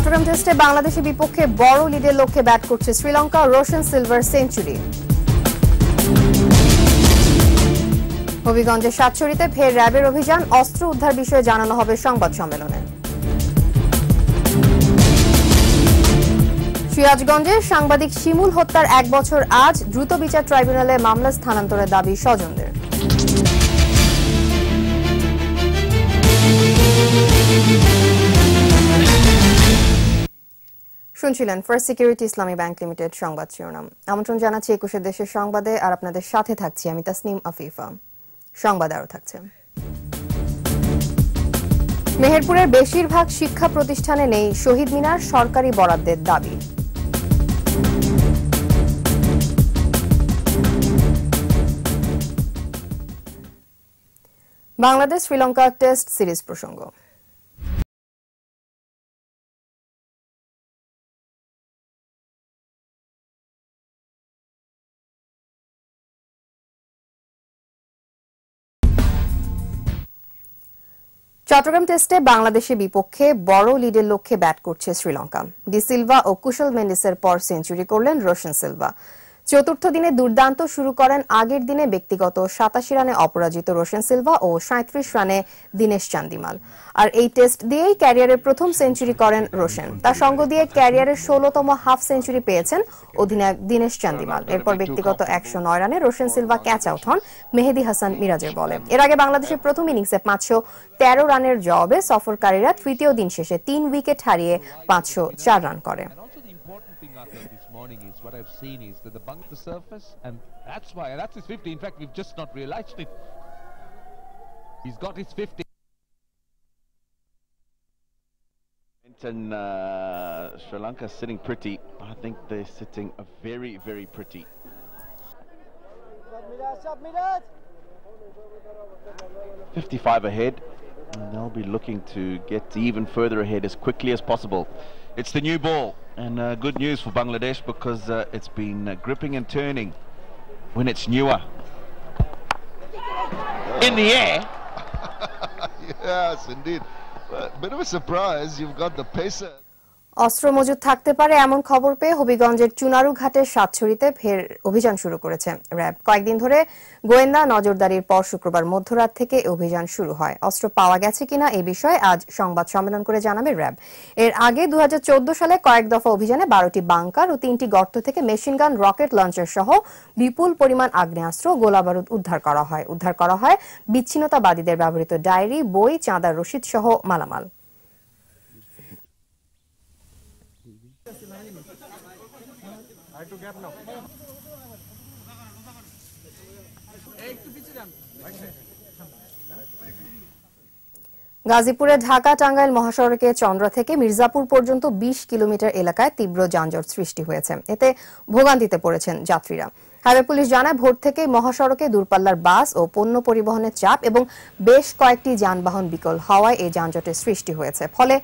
চট্টগ্রাম টেস্টে বাংলাদেশের বিপক্ষে বড় লিডের লক্ষ্যে ব্যাট করছে শ্রীলঙ্কা। Roshan silver century. হবিগঞ্জের সাতছড়িতে ফের র্যাবের অভিযান, অস্ত্র উদ্ধার বিষয়ে জানানো হবে সংবাদ সম্মেলনে। সিরাজগঞ্জে সাংবাদিক শিমুল হত্যার 1 বছর আজ, দ্রুত বিচার ট্রাইব্যুনালে মামলা স্থানান্তরের দাবি স্বজনদের। শুনছিলেন ফার্স্ট সিকিউরিটি ইসলামী ব্যাংক লিমিটেড সংবাদ শিরোনাম। আমন্ত্রণ জানাচ্ছি 21 দেশের সংবাদে, আর আপনাদের সাথে থাকছি আমি তাসনিম আফিফা। সংবাদ আরো থাকছে। মেহেরপুরের বেশিরভাগ শিক্ষা প্রতিষ্ঠানে নেই শহীদ মিনার, সরকারি বরাদ্দের দাবি। বাংলাদেশ শ্রীলঙ্কা টেস্ট সিরিজ প্রসঙ্গ। চট্টগ্রাম টেস্টে বাংলাদেশের বিপক্ষে বড় লিডের লক্ষ্যে ব্যাট করছে শ্রীলঙ্কা। ডি সিলভা ও কুশল মেন্ডিসের পর সেঞ্চুরি করলেন রোশন সিলভা। চতুর্থ দিনে দুর্দান্ত শুরু করেন। আগের দিনে ব্যক্তিগত 87 রানে অপরাজিত রোশন সিলভা ও 37 রানে দীনেশ চান্দিমাল। আর এই টেস্ট দিয়েই ক্যারিয়ারের প্রথম সেঞ্চুরি করেন রোশন। তার সঙ্গ দিয়ে ক্যারিয়ারের 16তম হাফ সেঞ্চুরি পেয়েছেন অধিনায়ক দীনেশ চান্দিমাল। এরপর ব্যক্তিগত 109 রানে রোশন সিলভা ক্যাচ আউট হন মেহেদী হাসান মিরাজের বলে। এর আগে বাংলাদেশের প্রথম ইনিংসে 513 রানের জবাবে সফরকারীরা তৃতীয় দিন শেষে 3 উইকেট হারিয়ে 504 রান করে। Is what I've seen is that the bunk the surface, and that's his 50. In fact, we've just not realized it. He's got his 50. And Sri Lanka sitting pretty. I think they're sitting very, very pretty. 55 ahead, and they'll be looking to get even further ahead as quickly as possible. It's the new ball, and good news for Bangladesh because it's been gripping and turning when it's newer. In the air. Yes, indeed. Bit of a surprise, you've got the pacer. অস্ত্র মজুদ থাকতে পারে এমন খবর পেয়ে হবিগঞ্জের চুনারু ঘাটের সাতছড়িতে ফের অভিযান শুরু করেছে র্যাব। কয়েকদিন ধরে গোয়েন্দা নজরদারির পর শুক্রবার মধ্যরাত থেকে অভিযান শুরু হয়। অস্ত্র পাওয়া গেছে কিনা এই বিষয়ে আজ সংবাদ সম্মেলন করে জানাবে র্যাব। এর আগে 2014 সালে কয়েক দফা অভিযানে 12টি বাংকার ও 3টি গর্ত থেকে মেশিনগান, রকেট লঞ্চার সহ বিপুল পরিমাণ আগ্নেয়াস্ত্র, গোলাবারুদ উদ্ধার করা হয় বিচ্ছিন্নতাবাদীদের ব্যবহৃত ডায়েরি, বই, চাঁদার রসিদ সহ মালামাল। গাজীপুরে ঢাকা টাঙ্গাইল মহাসড়কে চন্দ্রা থেকে মির্জাপুর পর্যন্ত 20 কিলোমিটার এলাকায় তীব্র যানজট সৃষ্টি হয়েছে। এতে ভোগান্তিতে পড়েছেন যাত্রীরা। হাইওয়ে পুলিশ জানায়, ভোর থেকে মহাসড়কে দূরপাল্লার বাস ও পণ্য পরিবহনের চাপ এবং বেশ কয়েকটি যানবাহন বিকল হওয়ায় এই যানজটের সৃষ্টি হয়েছে। ফলে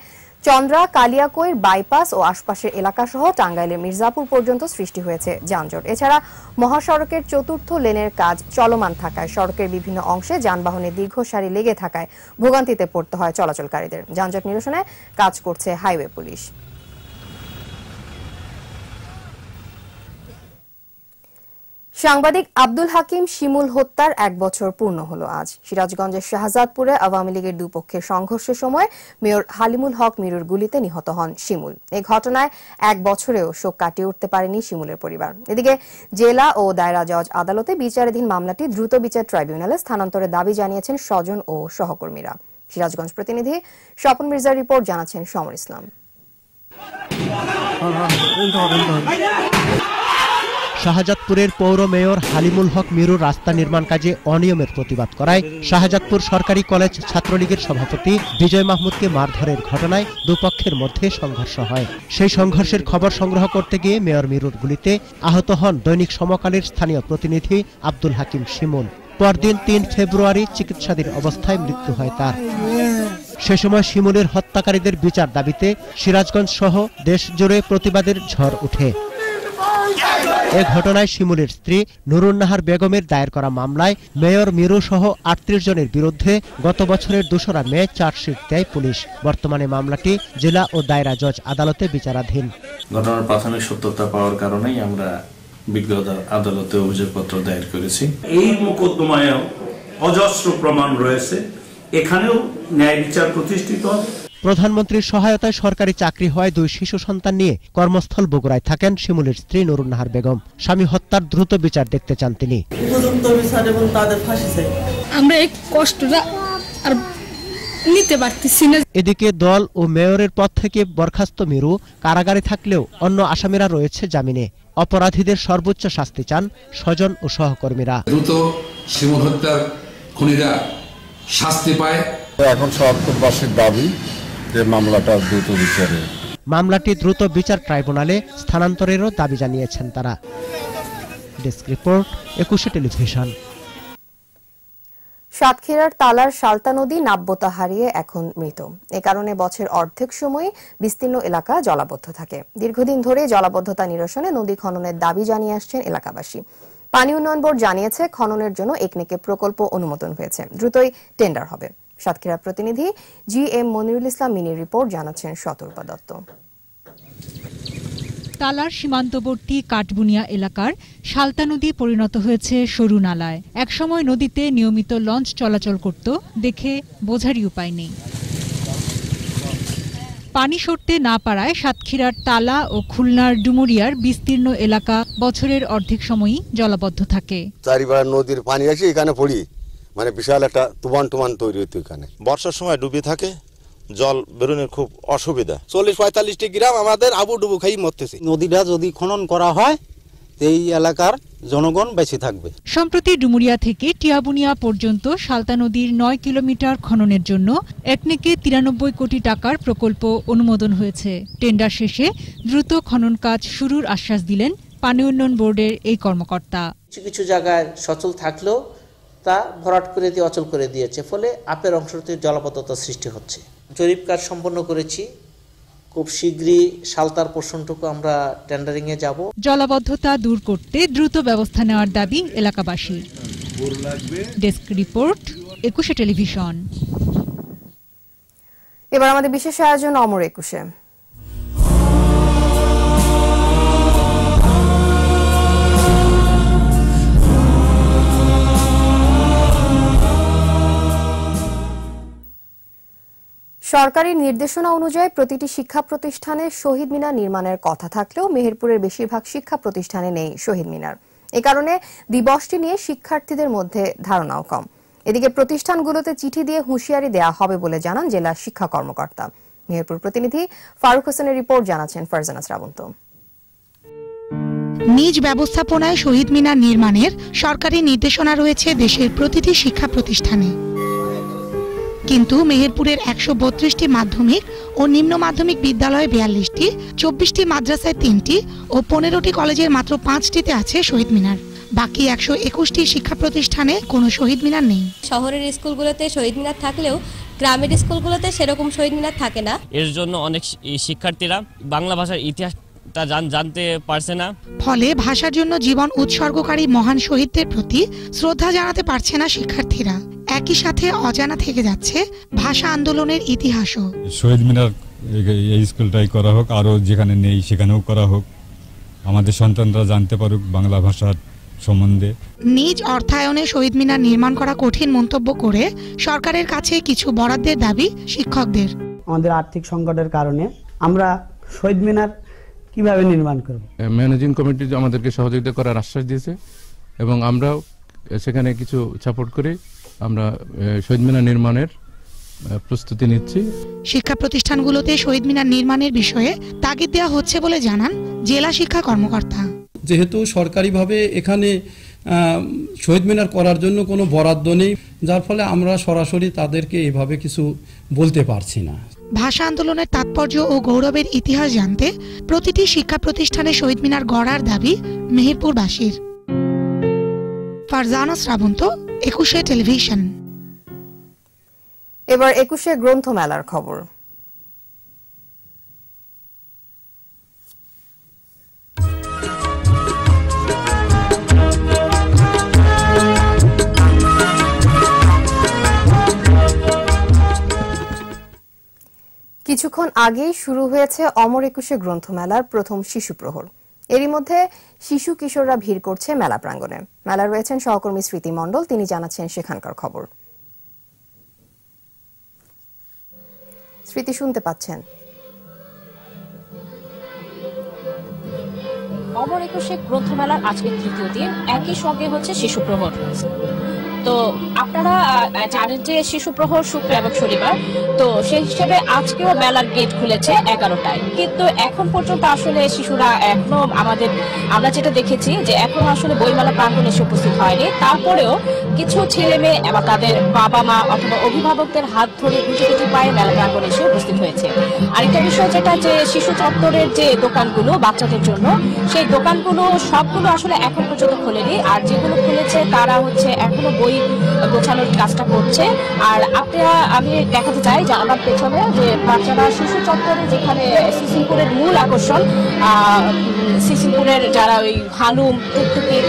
চন্দ্রা, কালিয়াকৈর বাইপাস ও আশপাশের এলাকা সহ টাঙ্গাইলের মির্জাপুর পর্যন্ত সৃষ্টি হয়েছে যানজট। এছাড়া মহাসড়কের চতুর্থ লেনের কাজ চলমান থাকায় সড়কের বিভিন্ন অংশে যানবাহনের দীর্ঘ সারি লেগে থাকায় ভোগান্তিতে পড়তে হয় চলাচলকারীদের। যানজট নিরসনে কাজ করছে হাইওয়ে পুলিশ। সাংবাদিক আব্দুল হাকিম শিমুল হত্যার 1 বছর পূর্ণ হলো আজ। সিরাজগঞ্জের শাহজাদপুরে আওয়ামী লীগের দুপক্ষের সংঘর্ষের সময় মেয়র হালিমুল হক মিরুর গুলিতে নিহত হন শিমুল। এই ঘটনায় 1 বছরেও শোক কাটিয়ে উঠতে পারেনি শিমুলের পরিবার। এদিকে জেলা ও দায়রা জজ আদালতে বিচারাধীন মামলাটি দ্রুত বিচার ট্রাইব্যুনালে স্থানান্তরের দাবি জানিয়েছেন স্বজন ও সহকর্মীরা। সিরাজগঞ্জ প্রতিনিধি স্বপন মির্জার রিপোর্ট, জানাচ্ছেন সমর ইসলাম। শাহজাদপুরের পৌর মেয়র হালিমুল হক মিরুর রাস্তা নির্মাণ কাজে অনিয়মের প্রতিবাদ করায় শাহজাদপুর সরকারি কলেজ ছাত্রলীগের সভাপতি বিজয় মাহমুদকে মারধরের ঘটনায় দুপক্ষের মধ্যে সংঘর্ষ হয়। সেই সংঘর্ষের খবর সংগ্রহ করতে গিয়ে মেয়র মিরুর গুলিতে আহত হন দৈনিক সমকালের স্থানীয় প্রতিনিধি আব্দুল হাকিম শিমুল। পরদিন 3 ফেব্রুয়ারি চিকিৎসাধীন অবস্থায় মৃত্যু হয় তার। সে সময় শিমুলের হত্যাকারীদের বিচার দাবিতে সিরাজগঞ্জ সহ দেশ জুড়ে প্রতিবাদের ঝড় ওঠে। এ ঘটনায় শিমুলের স্ত্রী নুরুন্নাহার বেগমের দায়ের করা মামলায় মেয়র মিরু সহ ৩৮ জনের বিরুদ্ধে গত বছরের ২রা মে চার্জশিট দেয় পুলিশ। বর্তমানে মামলাটি জেলা ও দায়রা জজ আদালতে বিচারাধীন। ঘটনার প্রাথমিক সত্যতা পাওয়ার কারণেই আমরা বিজ্ঞ আদালতে অভিযোগপত্র দায়ের করেছি। এই মোকদ্দমায় অজস্র প্রমাণ রয়েছে, এখানেও ন্যায় বিচার প্রতিষ্ঠিত। প্রধানমন্ত্রীর সহায়তায় সরকারি চাকরি হওয়ায় 2 শিশু সন্তান নিয়ে কর্মস্থল বগুড়ায় থাকেন শিমুলের স্ত্রী নুরুন্নাহার বেগম। স্বামী হত্যার দ্রুত বিচার দেখতে চান তিনি। উপযুক্ত বিচার এবং তাদের ফাঁসি চাই। আমরা এই কষ্টটা আর নিতে পারতেছি না। এদিকে দল ও মেয়রের পদ থেকে বরখাস্ত মিরু কারাগারে থাকলেও অন্য আসামিরা রয়েছে জামিনে। অপরাধীদের সর্বোচ্চ শাস্তি চান স্বজন ও সহকর্মীরা। দ্রুত শিমুল হত্যার খুনিরা শাস্তি পায়। এখন শহরবাসীর দাবি যে মামলাটা দ্রুত বিচারে। মামলাটি দ্রুত বিচার ট্রাইব্যুনালে স্থানান্তরেরও দাবি জানিয়েছেন তারা। Desk report, 21 television. সাতক্ষীরার তালার শালতা নদী নাব্যতা হারিয়ে এখন মৃত। এ কারণে বছরের অর্ধেক সময় বিস্তীর্ণ এলাকা জলাবদ্ধ থাকে। দীর্ঘদিন ধরে জলাবদ্ধতা নিরসনে নদী খননের দাবি জানিয়ে আসছেন এলাকাবাসী। পানি উন্নয়ন বোর্ড জানিয়েছে খননের জন্য একনেকে প্রকল্প অনুমোদন হয়েছে, দ্রুতই টেন্ডার হবে। সাতক্ষীরা প্রতিনিধি GM মনিরুল ইসলাম মিনির রিপোর্ট, জানাচ্ছেন শতরূপা দত্ত। তালার সীমান্তবর্তী কাঠবুনিয়া এলাকার শালতা নদী পরিণত হয়েছে সরু নালায়। একসময় নদীতে নিয়মিত লঞ্চ চলাচল করত, দেখে বোঝারই উপায় নেই। পানি সরতে না পারায় সাতক্ষীরার তালা ও খুলনার ডুমুরিয়ার বিস্তীর্ণ এলাকা বছরের অর্ধেক সময়ই জলাবদ্ধ থাকে। চারিবার নদীর পানি আসে এখানে পড়ি, মানে বিশাল একটা তুফান তৈরি হতো এখানে। বর্ষার সময় ডুবে থাকে, জল বেরোনোর খুব অসুবিধা। 40-45টি গ্রাম আমাদের আবুডুবু খাই মরতেছে। নদীটা যদি খনন করা হয় এই এলাকার জনগণ বেঁচে থাকবে। সম্প্রতি ডুমুরিয়া থেকে টিয়াবুনিয়া পর্যন্ত শালতা নদীর 9 কিলোমিটার খননের জন্য একনেকে 93 কোটি টাকার প্রকল্প অনুমোদন হয়েছে। টেন্ডার শেষে দ্রুত খনন কাজ শুরুর আশ্বাস দিলেন পানি উন্নয়ন বোর্ডের এই কর্মকর্তা। কিছু কিছু জায়গায় সচল থাকলেও তা ভরাট করে দিয়ে অচল করে দিয়েছে, ফলে আপের অংশতে জলাবদ্ধতা সৃষ্টি হচ্ছে। জরিপ কাজ সম্পন্ন করেছি, খুব শীঘ্রই শালতার পোর্শনটুকু আমরা টেন্ডারিংয়ে যাব। জলাবদ্ধতা দূর করতে দ্রুত ব্যবস্থা নেওয়ার দাবি এলাকাবাসীর। Desk report, 21 television. এবার আমাদের বিশেষ আয়োজন অমর 21-এ। সরকারি নির্দেশনা অনুযায়ী প্রতিটি শিক্ষা প্রতিষ্ঠানে শহীদ মিনার নির্মাণের কথা থাকলেও মেহেরপুরের বেশিরভাগ শিক্ষা প্রতিষ্ঠানে নেই শহীদ মিনার। এ কারণে দিবসটি নিয়ে শিক্ষার্থীদের মধ্যে ধারণাও কম। এদিকে প্রতিষ্ঠানগুলোতে চিঠি দিয়ে হুঁশিয়ারি দেওয়া হবে বলে জানান জেলা শিক্ষা কর্মকর্তা। মেহেরপুর প্রতিনিধি ফারুক হোসেনের রিপোর্ট, জানাচ্ছেন ফারজানা শ্রাবন্ত। নিজ ব্যবস্থাপনায় শহীদ মিনার নির্মাণের সরকারি নির্দেশনা রয়েছে দেশের প্রতিটি শিক্ষা প্রতিষ্ঠানে, কিন্তু মেহেরপুরের 132টি মাধ্যমিক ও নিম্ন মাধ্যমিক বিদ্যালয়ে 42টি, 24টি মাদ্রাসায় 3টি ও 15টি কলেজের মাত্র 5টিতে আছে শহীদ মিনার। বাকি 121টি শিক্ষা প্রতিষ্ঠানে কোনো শহীদ মিনার নেই। শহরের স্কুলগুলোতে শহীদ মিনার থাকলেও গ্রামের স্কুলগুলোতে সেরকম শহীদ মিনার থাকে না। এর জন্য অনেক শিক্ষার্থীরা বাংলা ভাষার ইতিহাসটা জানতে পারছে না। ফলে ভাষার জন্য জীবন উৎসর্গকারী মহান শহীদদের প্রতি শ্রদ্ধা জানাতে পারছে না শিক্ষার্থীরা। একই সাথে অজানা থেকে যাচ্ছে ভাষা আন্দোলনের ইতিহাসও। শহীদ মিনার এই স্কুলটাই করা হোক, আরও যেখানে নেই সেখানেও করা হোক, আমাদের সন্তানরা জানতে পারুক বাংলা ভাষার সম্বন্ধে। নিজ অর্থায়নে শহীদ মিনার নির্মাণ করা কঠিন মন্তব্য করে সরকারের কাছে কিছু বরাদ্দের দাবি শিক্ষকদের। আমাদের আর্থিক সংকটের কারণে আমরা শহীদ মিনার কিভাবে নির্মাণ করব? ম্যানেজিং কমিটি আমাদেরকে সহযোগিতা করার আশ্বাস দিয়েছে এবং আমরাও সেখানে কিছু সাপোর্ট করে আমরা শহীদ মিনার নির্মাণের প্রস্তুতি নিচ্ছি। শিক্ষা প্রতিষ্ঠানগুলোতে শহীদ মিনার নির্মাণের বিষয়ে তাগিদ দেওয়া হচ্ছে বলে জানান জেলা শিক্ষা কর্মকর্তা। যেহেতু সরকারিভাবে এখানে শহীদ মিনার করার জন্য কোনো বরাদ্দ নেই, যার ফলে আমরা সরাসরি তাদেরকে এভাবে কিছু বলতে পারছি না। ভাষা আন্দোলনের তাৎপর্য ও গৌরবের ইতিহাস জানতে প্রতিটি শিক্ষা প্রতিষ্ঠানে শহীদ মিনার গড়ার দাবি মেহেরপুরবাসীর। ফারজানা শ্রাবন্ত, 21 টেলিভিশন। এবার 21 গ্রন্থমেলার খবর। কিছুক্ষণ আগেই শুরু হয়েছে অমর একুশে গ্রন্থমেলার প্রথম শিশু প্রহর। এরই মধ্যে শিশু কিশোররা ভিড় করছে মেলা প্রাঙ্গণে। মেলা রয়েছেন সহকর্মী স্মৃতি মণ্ডল, তিনি জানাচ্ছেন সেখানকার খবর। স্মৃতি, শুনতে পাচ্ছেন? অমর একুশে গ্রন্থমেলার আজকে তৃতীয় দিন, একই সঙ্গে হচ্ছে শিশু প্রহর। তো আপনারা জানেন যে শিশু প্রহর শুক্র এবং শনিবার, তো সেই হিসেবে আজকেও মেলার গেট খুলেছে 11টায়, কিন্তু এখন পর্যন্ত আসলে শিশুরা এখনো আমরা যেটা দেখেছি যে এখনো আসলে বইমেলা প্রাঙ্গণে এসে উপস্থিত হয়নি। তারপরেও কিছু ছেলে মেয়ে এবং তাদের বাবা মা অথবা অভিভাবকদের হাত ধরে গুটি গুটি পায়ে মেলা প্রাঙ্গণে এসে উপস্থিত হয়েছে। আরেকটা বিষয় যেটা, যে শিশু চত্বরের যে দোকানগুলো বাচ্চাদের জন্য, সেই দোকানগুলো সবগুলো আসলে এখন পর্যন্ত খোলেনি, আর যেগুলো খুলেছে তারা হচ্ছে এখনো বই গোছানোর কাজটা করছে। আর আমি দেখাতে চাই যে আমার পেছনে যে বাচ্চারা শিশু চত্বরে, যেখানে সিসিমপুরের মূল আকর্ষণ, সিসিমপুরের যারা ওই হালুম টুকটুকি,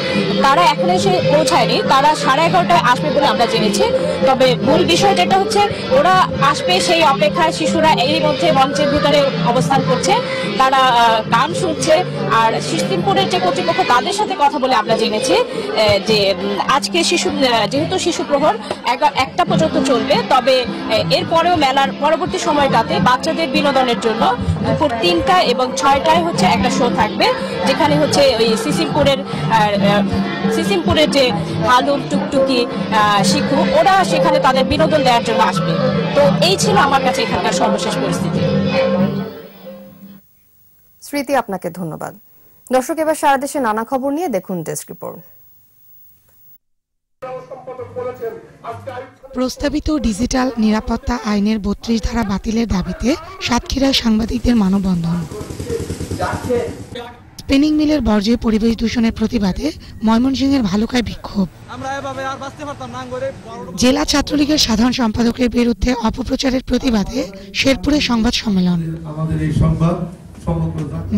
তারা এখন এসে পৌঁছায়নি, তারা 11:30টায় আসবে বলে আমরা জেনেছি। তবে মূল বিষয় যেটা হচ্ছে, ওরা আসবে সেই অপেক্ষায় শিশুরা এই মধ্যে মঞ্চের ভিতরে অবস্থান করছে, তারা গান শুনছে। আর সিসিমপুরের যে কর্তৃপক্ষ, তাদের সাথে কথা বলে আমরা জেনেছি যে আজকে যেহেতু শিশু প্রহর 1টা পর্যন্ত চলবে, তবে এরপরেও মেলার পরবর্তী সময়টাতে বাচ্চাদের বিনোদনের জন্য দুপুর 3টা এবং 6টায় হচ্ছে একটা শো থাকবে, যেখানে হচ্ছে ওই সিসিমপুরের যে হালুম টুকটুকি শিশু, ওরা সেখানে তাদের বিনোদন দেওয়ার জন্য আসবে। তো এই ছিল আমার কাছে এখানকার সর্বশেষ পরিস্থিতি। স্মৃতি, আপনাকে ধন্যবাদ। দর্শক, এবার সারা দেশে নানা খবর নিয়ে দেখুন ডেস্ক রিপোর্ট। প্রস্তাবিত ডিজিটাল নিরাপত্তা আইনের 32 ধারা বাতিলের দাবিতে সাতক্ষীরায় সাংবাদিকদের মানববন্ধন। স্পিনিং মিলের বর্জ্যে পরিবেশ দূষণের প্রতিবাদে ময়মনসিংহের ভালুকায় বিক্ষোভ। জেলা ছাত্রলীগের সাধারণ সম্পাদকের বিরুদ্ধে অপপ্রচারের প্রতিবাদে শেরপুরে সংবাদ সম্মেলন।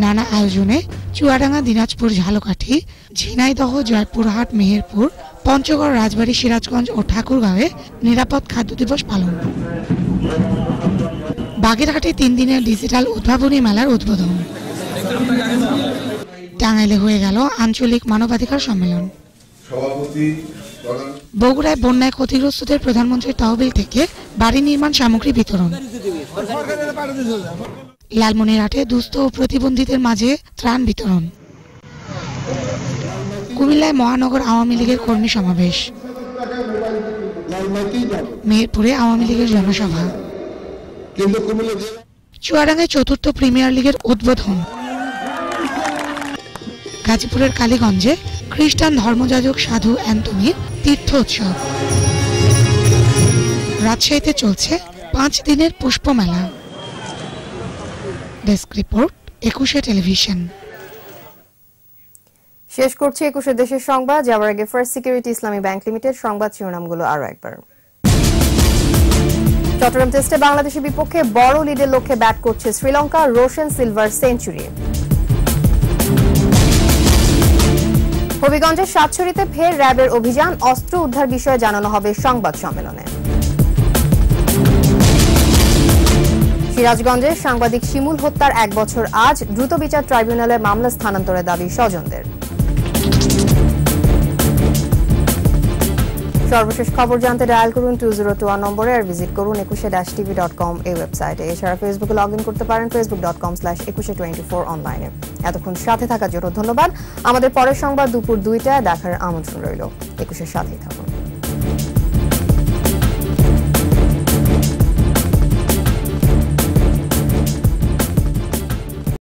নানা আয়োজনে চুয়াডাঙ্গা, দিনাজপুর, ঝালকাঠি, ঝিনাইদহ, জয়পুরহাট, মেহেরপুর, পঞ্চগড়, রাজবাড়ী, সিরাজগঞ্জ ও ঠাকুরগাঁওয়ে নিরাপদ খাদ্য দিবস পালন। বাগেরহাটে 3 দিনের ডিজিটাল উদ্ভাবনী মেলার উদ্বোধন। টাঙ্গাইলে হয়ে গেল আঞ্চলিক মানবাধিকার সম্মেলন। বগুড়ায় বন্যায় ক্ষতিগ্রস্তদের প্রধানমন্ত্রীর তহবিল থেকে বাড়ি নির্মাণ সামগ্রী বিতরণ। লালমনিরহাটে দুস্থ ও প্রতিবন্ধীদের মাঝে ত্রাণ বিতরণ। কুমিল্লায় মহানগর আওয়ামী লীগের কর্মী সমাবেশ। মেহেরপুরে আওয়ামী লীগের জনসভা। চুয়াডাঙ্গায় 4র্থ প্রিমিয়ার লিগের উদ্বোধন। গাজীপুরের কালীগঞ্জে খ্রিস্টান ধর্মযাজক সাধু অ্যান্টনির তীর্থ উৎসব। রাজশাহীতে চলছে 5 দিনের পুষ্প মেলা। Desk report, 21 television. শেষ করছি 21 দেশের সংবাদ। যাওয়ার আগে ফার্স্ট সিকিউরিটি ইসলামী ব্যাংক লিমিটেড সংবাদ শিরোনামগুলো আরো একবার। চট্টগ্রাম টেস্টে বাংলাদেশের বিপক্ষে বড় লিডের লক্ষ্যে ব্যাট করছে শ্রীলঙ্কা, রোশন সিলভার সেঞ্চুরি। হবিগঞ্জের সাতছড়িতে ফের র্যাবের অভিযান, অস্ত্র উদ্ধার বিষয়ে জানানো হবে সংবাদ সম্মেলনে। সিরাজগঞ্জে সাংবাদিক শিমুল হত্যার 1 বছর আজ, দ্রুত বিচার ট্রাইব্যুনালে মামলা স্থানান্তরের দাবি স্বজনদের। সর্বশেষ খবর জানতে ডায়াল করুন 2021 নম্বরে, আর ভিজিট করুন 21-tv.com এই ওয়েবসাইটে। এছাড়া ফেসবুকে লগ ইন করতে পারেন facebook.com/2124 অনলাইনে। এতক্ষণ সাথে থাকার জন্য ধন্যবাদ। আমাদের পরের সংবাদ দুপুর 2টায় দেখার আমন্ত্রণ রইল। 21-এর সাথেই থাকুন।